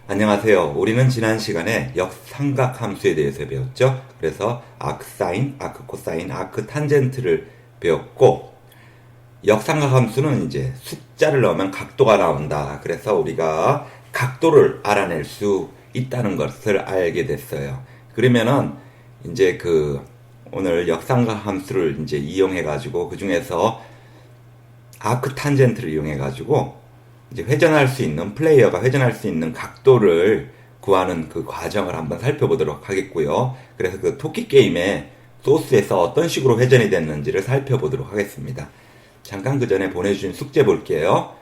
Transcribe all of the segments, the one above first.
안녕하세요. 우리는 지난 시간에 역삼각 함수에 대해서 배웠죠. 그래서 아크사인, 아크코사인, 아크탄젠트를 배웠고, 역삼각 함수는 이제 숫자를 넣으면 각도가 나온다. 그래서 우리가 각도를 알아낼 수 있다는 것을 알게 됐어요. 그러면은 이제 오늘 역삼각 함수를 이제 이용해 가지고 그 중에서 아크탄젠트를 이용해 가지고 이제 회전할 수 있는, 플레이어가 회전할 수 있는 각도를 구하는 그 과정을 한번 살펴보도록 하겠고요. 그래서 그 토끼 게임의 소스에서 어떤 식으로 회전이 됐는지를 살펴보도록 하겠습니다. 잠깐 그 전에 보내주신 숙제 볼게요.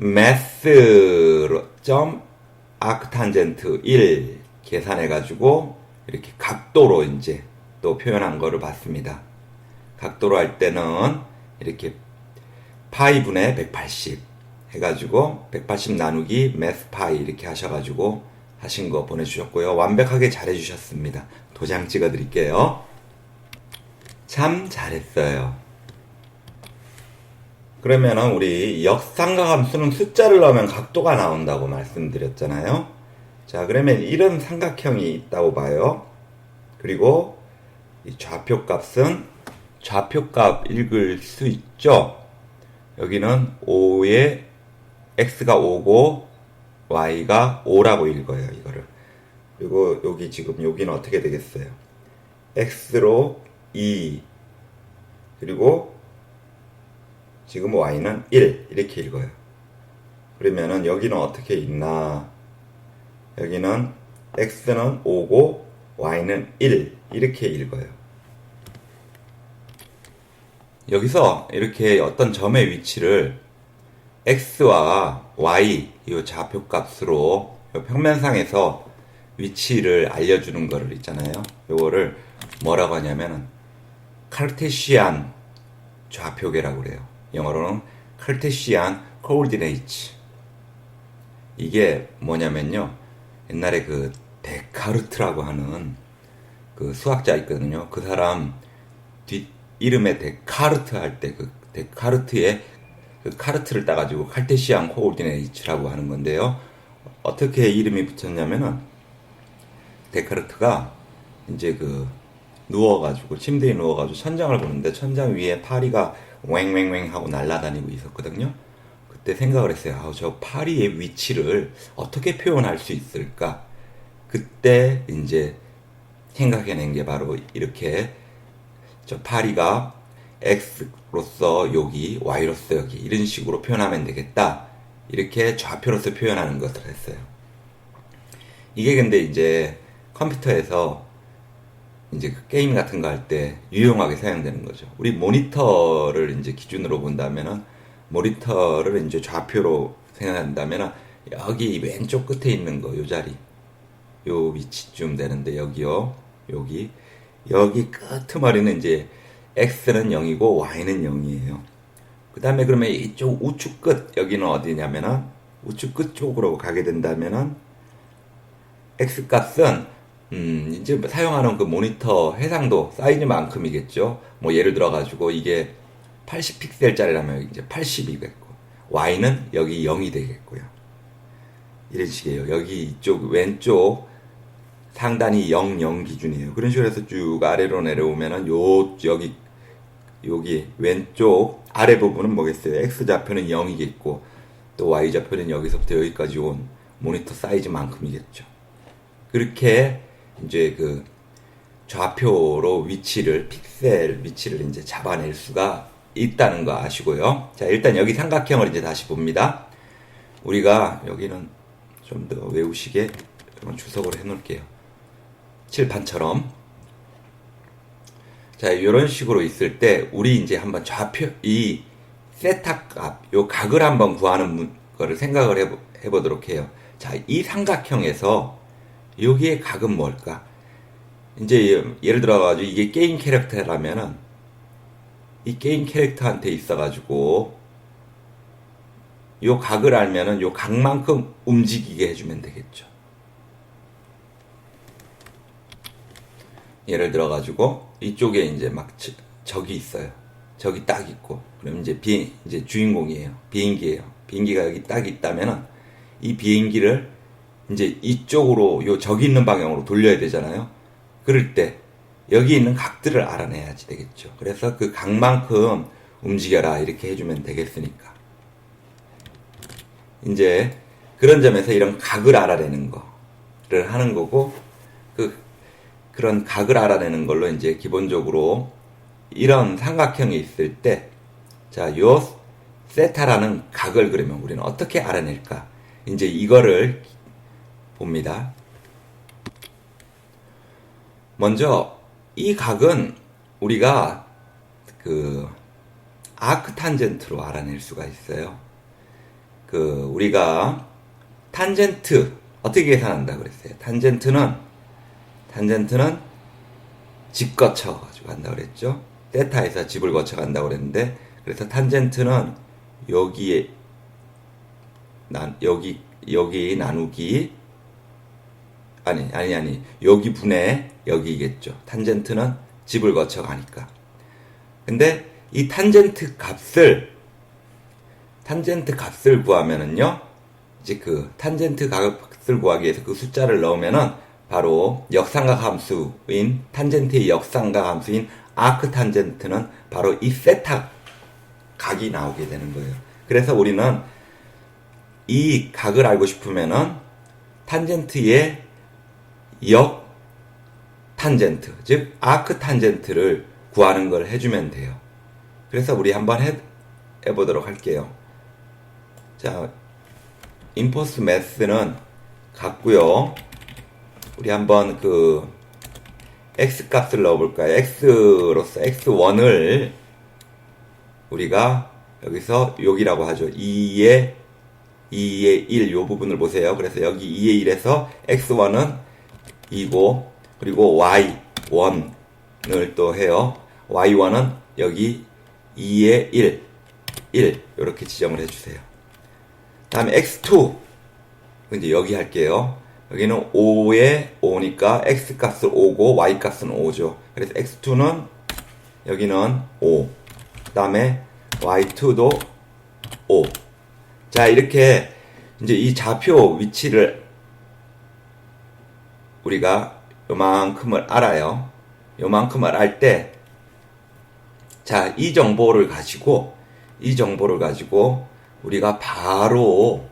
math.arctangent 1 계산해가지고 이렇게 각도로 이제 또 표현한 거를 봤습니다. 각도로 할 때는 이렇게 파이분의 180 해가지고 180 나누기 math 파이 이렇게 하셔가지고 하신 거 보내주셨고요. 완벽하게 잘해주셨습니다. 도장 찍어드릴게요. 참 잘했어요. 그러면은 우리 역삼각 함수는 숫자를 넣으면 각도가 나온다고 말씀드렸잖아요. 자, 그러면 이런 삼각형이 있다고 봐요. 그리고 이 좌표값은 좌표값 읽을 수 있죠. 여기는 5에 x가 5고 y가 5라고 읽어요, 이거를. 그리고 여기 지금 여기는 어떻게 되겠어요? x로 2 그리고 지금 y는 1 이렇게 읽어요. 그러면은 여기는 어떻게 읽나? 여기는 x는 5고 y는 1 이렇게 읽어요. 여기서 이렇게 어떤 점의 위치를 x와 y 이 좌표값으로 평면상에서 위치를 알려주는 거를 있잖아요. 요거를 뭐라고 하냐면은 카르테시안 좌표계라고 그래요. 영어로는 카르테시안 코오디네이츠. 이게 뭐냐면요. 옛날에 그 데카르트라고 하는 그 수학자 있거든요. 그 사람 뒷 이름에 데카르트 할 때 그 데카르트의 그 카르트를 따가지고 칼테시안 코오디네이츠라고 하는 건데요. 어떻게 이름이 붙였냐면은 데카르트가 이제 누워가지고 침대에 누워가지고 천장을 보는데 천장 위에 파리가 왱왱왱 하고 날아다니고 있었거든요. 그때 생각을 했어요. 저 파리의 위치를 어떻게 표현할 수 있을까? 그때 이제 생각해낸 게 바로 이렇게 저 파리가 x로서 여기, y로서 여기 이런 식으로 표현하면 되겠다. 이렇게 좌표로서 표현하는 것을 했어요. 이게 근데 이제 컴퓨터에서 이제 그 게임 같은 거 할 때 유용하게 사용되는 거죠. 우리 모니터를 이제 기준으로 본다면은 모니터를 이제 좌표로 생각한다면은 여기 왼쪽 끝에 있는 거, 요 자리, 요 위치쯤 되는데 여기요, 여기 끄트머리는 이제 x는 0이고 y는 0이에요. 그 다음에 그러면 이쪽 우측 끝 여기는 어디냐면은 우측 끝 쪽으로 가게 된다면은 x 값은 이제 사용하는 그 모니터 해상도 사이즈만큼이겠죠. 뭐 예를 들어 가지고 이게 80픽셀짜리라면 이제 80이겠고 y는 여기 0이 되겠고요. 이런 식이에요. 여기 이쪽 왼쪽 상단이 0, 0 기준이에요. 그런 식으로 해서 쭉 아래로 내려오면은 여기 왼쪽 아래 부분은 뭐겠어요? x 좌표는 0이겠고 또 y 좌표는 여기서부터 여기까지 온 모니터 사이즈만큼이겠죠. 그렇게 이제 그 좌표로 픽셀 위치를 이제 잡아낼 수가 있다는 거 아시고요. 자, 일단 여기 삼각형을 이제 다시 봅니다. 우리가 여기는 좀 더 외우시게 주석을 해 놓을게요. 칠판처럼. 자, 이런 식으로 있을 때 우리 이제 한번 좌표 이 세타 값, 요 각을 한번 구하는 거를 생각을 해보도록 해요. 자, 이 삼각형에서 여기의 각은 뭘까? 이제 예를 들어가지고 이게 게임 캐릭터라면은 이 게임 캐릭터한테 있어가지고 요 각을 알면은 요 각만큼 움직이게 해주면 되겠죠. 예를 들어가지고 이쪽에 이제 막 적이 있어요. 적이 딱 있고 그럼 이제 이제 주인공이에요. 비행기예요. 비행기가 여기 딱 있다면은 이 비행기를 이제 이쪽으로 저기 있는 방향으로 돌려야 되잖아요. 그럴 때 여기 있는 각들을 알아내야지 되겠죠. 그래서 그 각만큼 움직여라 이렇게 해주면 되겠으니까. 이제 그런 점에서 이런 각을 알아내는 거를 하는 거고, 그런 각을 알아내는 걸로 이제 기본적으로 이런 삼각형이 있을 때, 자, 요 세타라는 각을 그러면 우리는 어떻게 알아낼까? 이제 이거를 봅니다. 먼저 이 각은 우리가 그 아크 탄젠트로 알아낼 수가 있어요. 우리가 탄젠트 어떻게 계산한다 그랬어요? 탄젠트는 집 거쳐 가지고 한다 그랬죠. 세타에서 집을 거쳐 간다 그랬는데, 그래서 탄젠트는 여기 나누기 아니 여기 분의 여기겠죠. 탄젠트는 집을 거쳐 가니까. 근데 이 탄젠트 값을 구하면은요, 이제 그 탄젠트 값을 구하기 위해서 그 숫자를 넣으면은 바로 역삼각 함수인 탄젠트의 역삼각 함수인 아크 탄젠트는 바로 이 세타 각이 나오게 되는 거예요. 그래서 우리는 이 각을 알고 싶으면은 탄젠트의 역 탄젠트, 즉 아크 탄젠트를 구하는 걸 해주면 돼요. 그래서 우리 한번 해보도록 할게요. 자, 인포스 매스는 같고요. 우리 한번 x 값을 넣어볼까요? x로서 x1을 우리가 여기서 여기라고 하죠. 2의 1 요 부분을 보세요. 그래서 여기 2의 1에서 x1은 2고, 그리고 y1을 또 해요. y1은 여기 2의 1 이렇게 지정을 해주세요. 다음에 x2 이제 여기 할게요. 여기는 5에 5니까 x 값은 5고 y 값은 5죠. 그래서 x2는 여기는 5. 그 다음에 y2도 5. 자, 이렇게 이제 이 좌표 위치를 우리가 요만큼을 알아요. 요만큼을 알 때, 자, 이 정보를 가지고 우리가 바로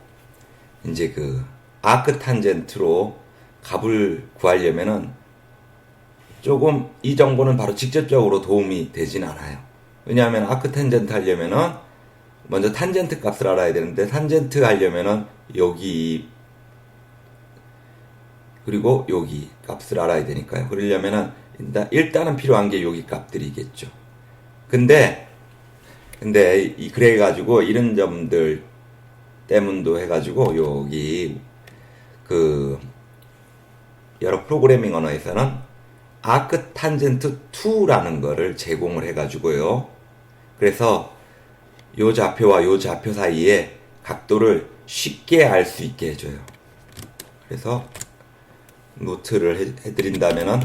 이제 아크 탄젠트로 값을 구하려면은 조금 이 정보는 바로 직접적으로 도움이 되진 않아요. 왜냐하면 아크 탄젠트 하려면은 먼저 탄젠트 값을 알아야 되는데, 탄젠트 하려면은 여기 그리고 여기 값을 알아야 되니까요. 그러려면은 일단은 필요한 게 여기 값들이겠죠. 근데 그래가지고 이런 점들 때문도 해가지고 여기 여러 프로그래밍 언어에서는 아크 탄젠트 2라는 거를 제공을 해가지고요. 그래서 요 좌표와 요 좌표 사이에 각도를 쉽게 알 수 있게 해줘요. 그래서 노트를 해드린다면은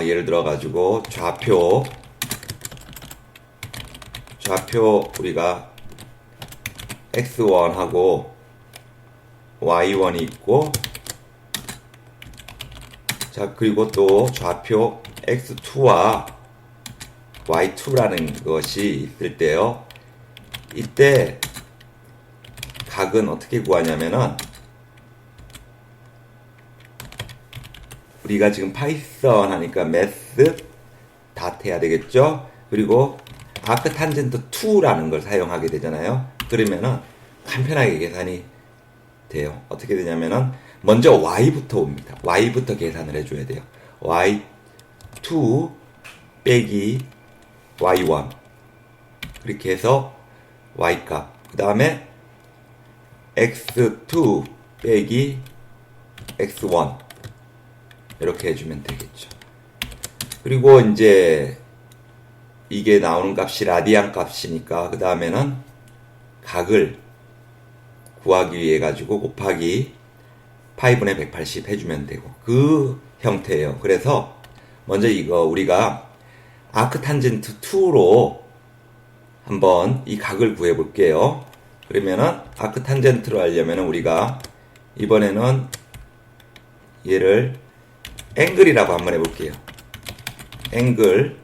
예를 들어 가지고 좌표 우리가 x1하고 y1이 있고, 자, 그리고 또 좌표 x2와 y2라는 것이 있을 때요. 이때 각은 어떻게 구하냐면은, 우리가 지금 파이썬 하니까 math 닷 해야 되겠죠? 그리고 아크 탄젠트 2라는 걸 사용하게 되잖아요. 그러면은 간편하게 계산이 돼요. 어떻게 되냐면은 먼저 y부터 옵니다. y부터 계산을 해줘야 돼요. y2 빼기 y1 그렇게 해서 y값, 그 다음에 x2 빼기 x1 이렇게 해주면 되겠죠. 그리고 이제 이게 나오는 값이 라디안 값이니까 그 다음에는 각을 구하기 위해 가지고 곱하기 파이분의 180 해주면 되고, 그 형태예요. 그래서 먼저 이거 우리가 아크 탄젠트 2로 한번 이 각을 구해 볼게요. 그러면은 아크 탄젠트로 하려면 우리가 이번에는 얘를 앵글이라고 한번 해볼게요. 앵글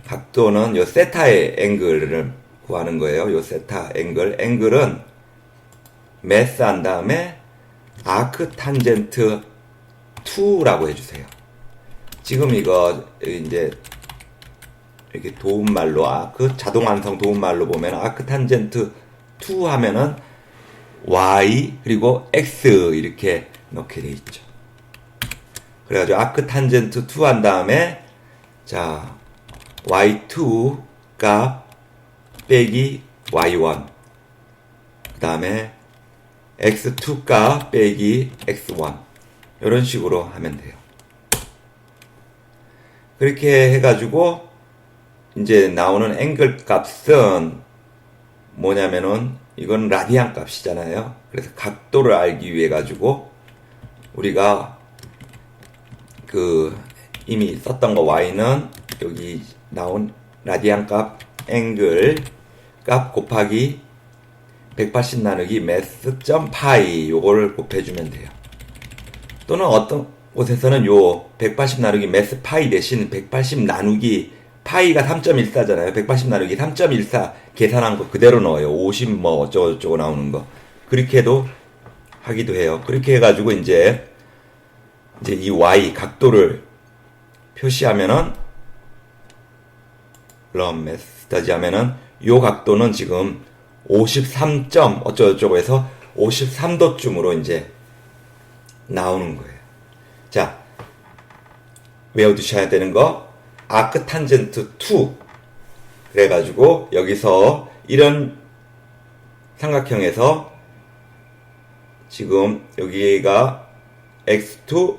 각도는 요 세타의 앵글을 구하는 거예요. 요 세타 앵글은 매스 한 다음에 아크 탄젠트 2라고 해주세요. 지금 이거 이제 이렇게 도움말로 자동 완성 도움말로 보면 아크 탄젠트 2 하면은 Y 그리고 X 이렇게 넣게 돼 있죠. 그래가지고 아크 탄젠트 2 한 다음에 자 Y2 값 빼기 Y1 그 다음에 X2 값 빼기 X1 이런 식으로 하면 돼요. 그렇게 해가지고 이제 나오는 앵글 값은 뭐냐면은 이건 라디안 값이잖아요. 그래서 각도를 알기 위해 가지고 우리가 그 이미 썼던 거 Y는 여기 나온 라디안 값 앵글 값 곱하기 180 나누기 mass.pi 요거를 곱해주면 돼요. 또는 어떤 곳에서는 요 180 나누기 mass pi 대신 180 나누기 파이가 3.14잖아요. 180 나누기 3.14 계산한 거 그대로 넣어요. 50 뭐 어쩌고저쩌고 나오는 거. 그렇게도 하기도 해요. 그렇게 해가지고 이제 이 Y 각도를 표시하면은 럼메스타지 하면은 요 각도는 지금 53점 어쩌고저쩌고 해서 53도쯤으로 이제 나오는 거예요. 자, 외워두셔야 되는 거 아크 탄젠트 2 그래가지고 여기서 이런 삼각형에서 지금 여기가 x2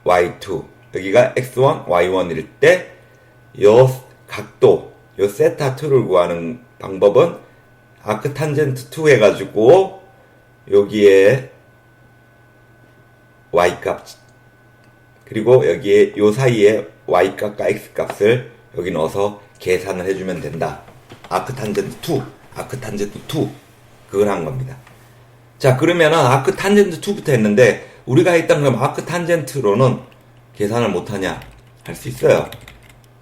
y2 여기가 x1 y1일 때 요 각도 요 세타 2를 구하는 방법은 아크 탄젠트 2 해가지고 여기에 y 값 그리고 여기에 요 사이에 y 값과 x 값을 여기 넣어서 계산을 해주면 된다. 아크 탄젠트 2, 아크 탄젠트 2 그걸 한 겁니다. 자 그러면은 아크 탄젠트 2부터 했는데 우리가 했던 그럼 아크 탄젠트로는 계산을 못하냐? 할 수 있어요.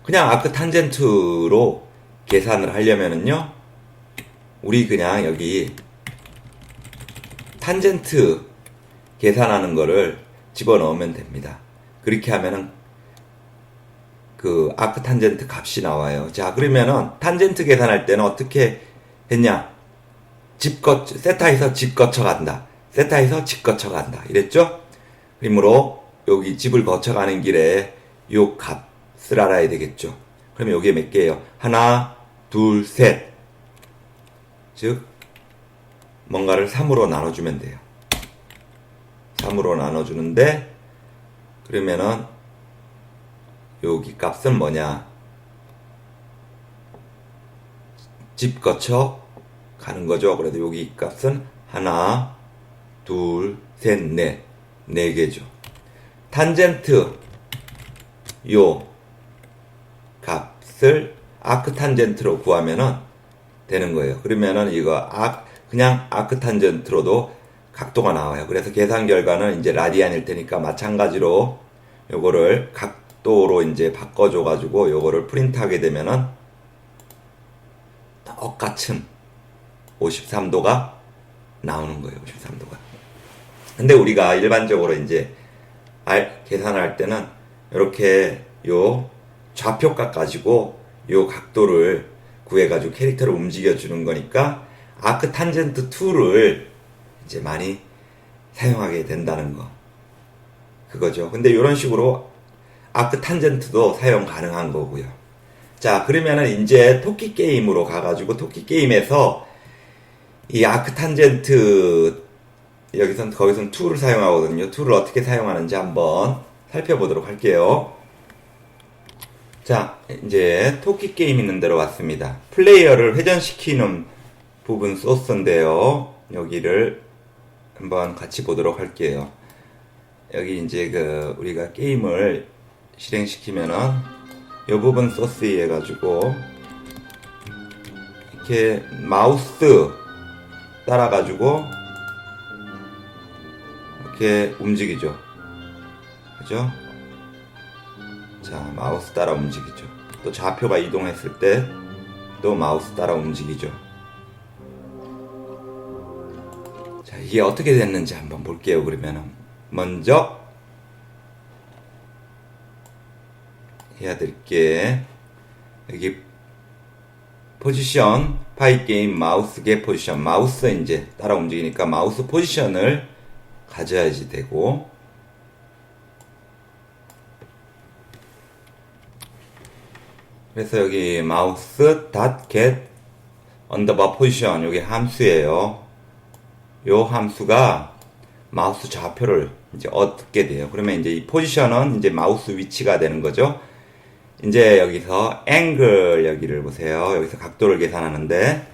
그냥 아크 탄젠트로 계산을 하려면은요 우리 그냥 여기 탄젠트 계산하는 거를 집어넣으면 됩니다. 그렇게 하면은 그 아크 탄젠트 값이 나와요. 자 그러면은 탄젠트 계산할 때는 어떻게 했냐? 세타에서 집 거쳐 간다. 세타에서 집 거쳐 간다. 이랬죠? 그러므로 여기 집을 거쳐 가는 길에 요 값을 알아야 되겠죠. 그러면 여기에 몇 개예요? 하나, 둘, 셋. 즉 뭔가를 3으로 나눠주면 돼요. 3으로 나눠주는데 그러면은 여기 값은 뭐냐? 집 거쳐 가는 거죠. 그래도 여기 값은 하나, 둘, 셋, 넷. 4개죠. 탄젠트 요 값을 아크 탄젠트로 구하면은 되는 거예요. 그러면은 이거 그냥 아크 탄젠트로도 각도가 나와요. 그래서 계산 결과는 이제 라디안일 테니까 마찬가지로 요거를 각도로 이제 바꿔줘 가지고 요거를 프린트하게 되면은 똑같은 53도가 나오는 거예요. 53도가. 근데 우리가 일반적으로 이제 계산할 때는 이렇게 요 좌표값 가지고 요 각도를 구해가지고 캐릭터를 움직여주는 거니까 아크 탄젠트 2를 이제 많이 사용하게 된다는 거. 그거죠. 근데 이런 식으로 아크 탄젠트도 사용 가능한 거고요. 자, 그러면은 이제 토끼 게임으로 가가지고 토끼 게임에서 이 아크 탄젠트 거기선 2를 사용하거든요. 2를 어떻게 사용하는지 한번 살펴보도록 할게요. 자, 이제 토끼 게임 있는 데로 왔습니다. 플레이어를 회전시키는 부분 소스인데요. 여기를 한번 같이 보도록 할게요. 여기 이제 우리가 게임을 실행시키면은 이 부분 소스 해가지고 이렇게 마우스 따라가지고 이렇게 움직이죠. 그죠? 자, 마우스 따라 움직이죠. 또 좌표가 이동했을 때 또 마우스 따라 움직이죠. 자, 이게 어떻게 됐는지 한번 볼게요. 그러면은 먼저 해야 될 게 여기 포지션 파이 게임 마우스계 포지션 마우스 이제 따라 움직이니까 마우스 포지션을 가져야지 되고 그래서 여기 마우스 .get 언더바 포지션 여기 함수예요. 요 함수가 마우스 좌표를 이제 얻게 돼요. 그러면 이제 이 포지션은 이제 마우스 위치가 되는 거죠. 이제 여기서 앵글 여기를 보세요. 여기서 각도를 계산하는데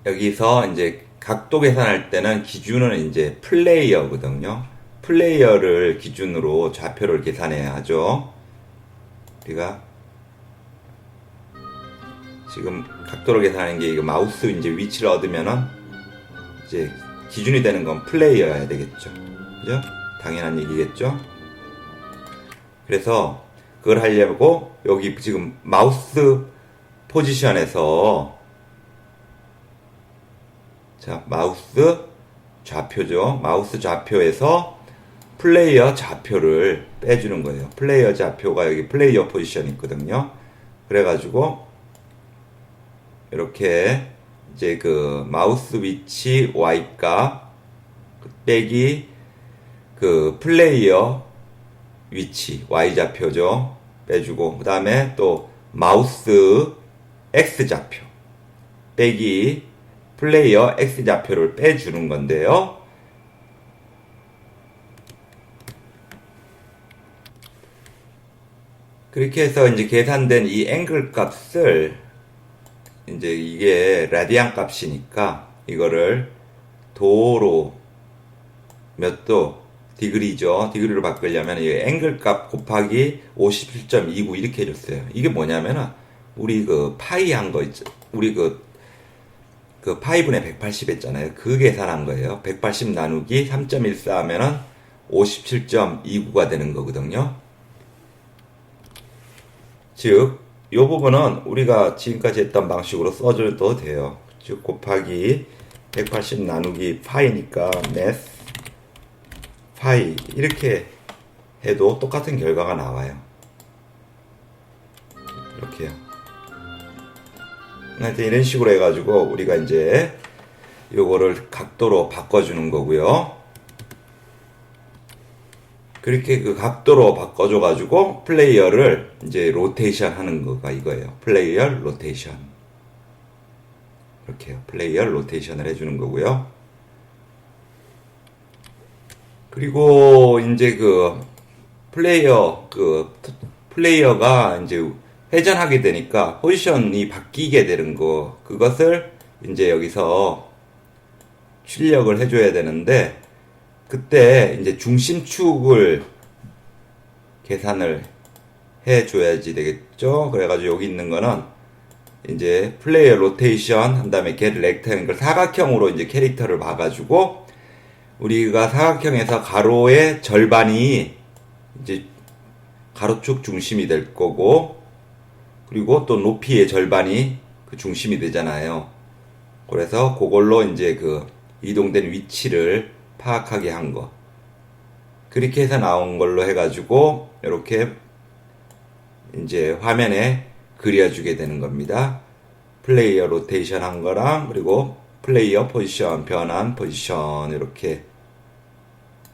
여기서 이제 각도 계산할 때는 기준은 이제 플레이어거든요. 플레이어를 기준으로 좌표를 계산해야 하죠. 우리가 지금 각도를 계산하는 게 이거 마우스 이제 위치를 얻으면은 이제 기준이 되는 건 플레이어여야 되겠죠. 그죠? 당연한 얘기겠죠? 그래서 그걸 하려고 여기 지금 마우스 포지션에서 자, 마우스 좌표죠. 마우스 좌표에서 플레이어 좌표를 빼주는 거예요. 플레이어 좌표가 여기 플레이어 포지션이 있거든요. 그래가지고 이렇게 이제 그 마우스 위치 Y값 빼기 그 플레이어 위치 Y 좌표죠. 빼주고 그 다음에 또 마우스 X 좌표 빼기 플레이어 X 좌표를 빼주는 건데요. 그렇게 해서 이제 계산된 이 앵글 값을 이제 이게 라디안 값이니까 이거를 도로 몇 도 디그리죠. 디그리로 바꾸려면 이 앵글 값 곱하기 57.29 이렇게 해줬어요. 이게 뭐냐면은 우리 그 파이 한 거 있죠. 우리 그 파이분의 180 했잖아요. 그 계산한 거예요. 180 나누기 3.14 하면은 57.29가 되는 거거든요. 즉, 이 부분은 우리가 지금까지 했던 방식으로 써줘도 돼요. 즉, 곱하기 180 나누기 파이니까 math 파이 이렇게 해도 똑같은 결과가 나와요. 이렇게요. 하여튼 이런 식으로 해가지고 우리가 이제 요거를 각도로 바꿔주는 거고요. 그렇게 그 각도로 바꿔줘가지고 플레이어를 이제 로테이션 하는 거가 이거예요. 플레이어 로테이션. 이렇게요. 플레이어 로테이션을 해주는 거고요. 그리고 이제 그 플레이어가 이제 회전하게 되니까 포지션이 바뀌게 되는 거 그것을 이제 여기서 출력을 해줘야 되는데 그때 이제 중심축을 계산을 해줘야지 되겠죠. 그래가지고 여기 있는 거는 이제 플레이어 로테이션 한 다음에 get rectangle 사각형으로 이제 캐릭터를 봐가지고 우리가 사각형에서 가로의 절반이 이제 가로축 중심이 될 거고 그리고 또 높이의 절반이 그 중심이 되잖아요. 그래서 그걸로 이제 그 이동된 위치를 파악하게 한 거. 그렇게 해서 나온 걸로 해가지고 이렇게 이제 화면에 그려주게 되는 겁니다. 플레이어 로테이션 한 거랑 그리고 플레이어 포지션 변환 포지션 이렇게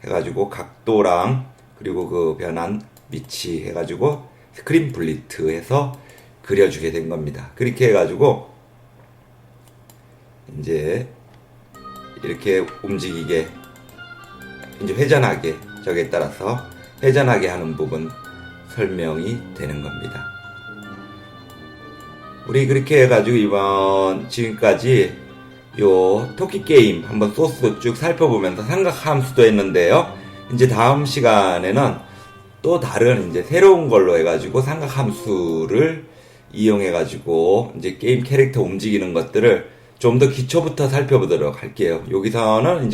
해가지고 각도랑 그리고 그 변환 위치 해가지고 스크린 블리트 해서 그려주게 된 겁니다. 그렇게 해가지고 이제 이렇게 움직이게 이제 회전하게 저기에 따라서 회전하게 하는 부분 설명이 되는 겁니다. 우리 그렇게 해가지고 지금까지 요 토끼 게임 한번 소스 쭉 살펴보면서 삼각함수도 했는데요. 이제 다음 시간에는 또 다른 이제 새로운 걸로 해가지고 삼각함수를 이용해가지고 이제 게임 캐릭터 움직이는 것들을 좀 더 기초부터 살펴보도록 할게요. 여기서는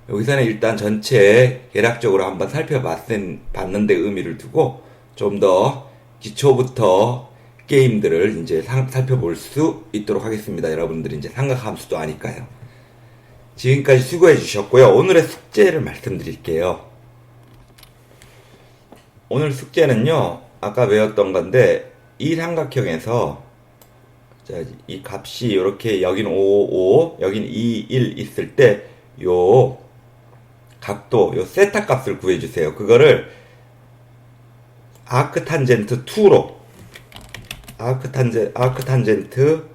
여기서는 일단 전체 개략적으로 한번 살펴봤는데 의미를 두고 좀 더 기초부터 게임들을 이제 살펴볼 수 있도록 하겠습니다. 여러분들이 이제 삼각함수도 아니까요. 지금까지 수고해 주셨고요. 오늘의 숙제를 말씀드릴게요. 오늘 숙제는요, 아까 배웠던 건데, 이 삼각형에서, 자, 이 값이 이렇게 여긴 5, 5, 여긴 2, 1 있을 때, 요 각도, 요 세타 값을 구해주세요. 그거를 아크탄젠트 2로, 아크탄젠트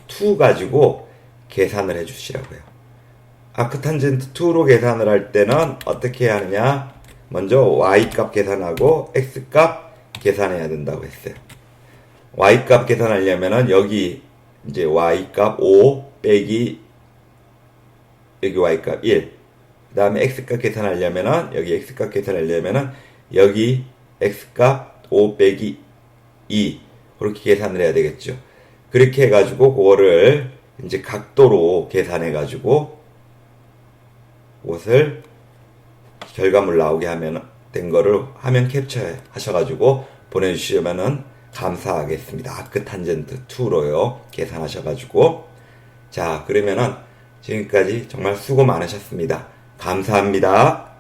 2 가지고 계산을 해주시라고요. 아크탄젠트 2로 계산을 할 때는 어떻게 해야 하느냐? 먼저 y값 계산하고 x값 계산해야 된다고 했어요. y값 계산하려면은 여기 이제 y값 5 빼기 여기 y값 1. 그 다음에 x값 계산하려면은 여기 x값 계산하려면은 여기 x값 5 빼기 2. 그렇게 계산을 해야 되겠죠. 그렇게 해가지고 그거를 이제 각도로 계산해가지고 그것을 결과물 나오게 하면 된 거를 화면 캡처 하셔가지고 보내주시면은 감사하겠습니다. 아크탄젠트 2로요. 계산하셔가지고. 자, 그러면은 지금까지 정말 수고 많으셨습니다. 감사합니다.